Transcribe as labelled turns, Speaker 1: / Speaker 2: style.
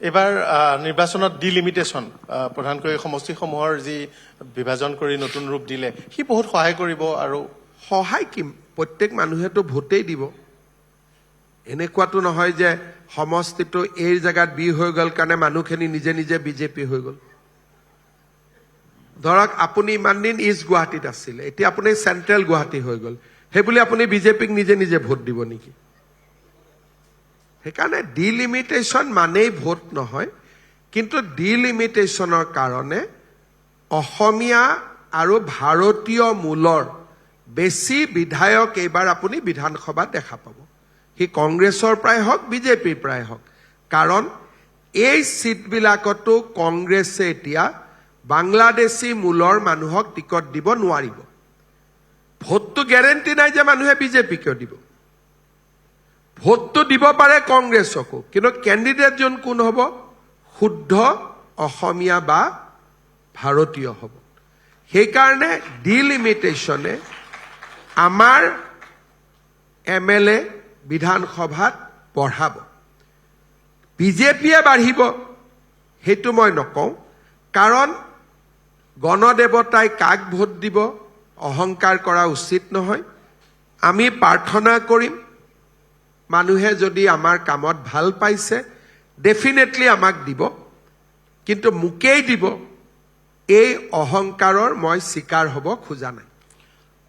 Speaker 1: এবাৰ নিৰ্বাচনত ডিলিমিটেশ্যন প্ৰধানকৈ সমষ্টিসমূহৰ যি বিভাজন কৰি নতুন ৰূপ দিলে সি বহুত সহায় কৰিব আৰু
Speaker 2: সহায় কি প্ৰত্যেক মানুহেতো ভোটেই দিব এনেকুৱাটো নহয় যে সমষ্টিটো এই জায়গাত বি হৈ গ'ল কাৰণে মানুহখিনি নিজে নিজে বিজেপি হৈ গ'ল ধৰক আপুনি ইমান দিন ইষ্ট গুৱাহাটীত আছিল এতিয়া আপুনি চেন্ট্ৰেল গুৱাহাটী হৈ গ'ল সেইবুলি আপুনি বিজেপিক নিজে নিজে ভোট দিব নেকি সেইকাৰণে ডিলিমিটেশ্যন মানেই ভোট নহয় কিন্তু ডিলিমিটেশ্যনৰ কাৰণে অসমীয়া আৰু ভাৰতীয় মূলৰ বেছি বিধায়ক এইবাৰ আপুনি বিধানসভাত দেখা পাব সি কংগ্ৰেছৰ প্ৰায় হওক বিজেপিৰ প্ৰায় হওক কাৰণ এই সিটবিলাকতো কংগ্ৰেছে এতিয়া বাংলাদেশী মূলৰ মানুহক টিকট দিব নোৱাৰিব ভোটটো গ্যাৰেণ্টি নাই যে মানুহে বিজেপিকে দিব ভোটটো দিব পাৰে কংগ্ৰেছকো কিন্তু ক্যান্ডিডেট জন কোন হ'ব শুদ্ধ অসমীয়া বা ভাৰতীয় হ'ব সেইকাৰণে ডিলিমিটেশ্যনে আমাৰ এমএলএ বিধানসভাত বঢ়াব বিজেপিয়ে বাঢ়িব হেতু মই নকওঁ কাৰণ গণদেৱতাই কাক ভোট দিব অহংকাৰ কৰা উচিত নহয় আমি প্ৰাৰ্থনা কৰিম মানুহে যদি আমাৰ কামত ভাল পাইছে ডেফিনেটলি আমাক দিব কিন্তু মুকেই দিব এই অহংকাৰৰ মই শিকাৰ হ'ব খোজা নাই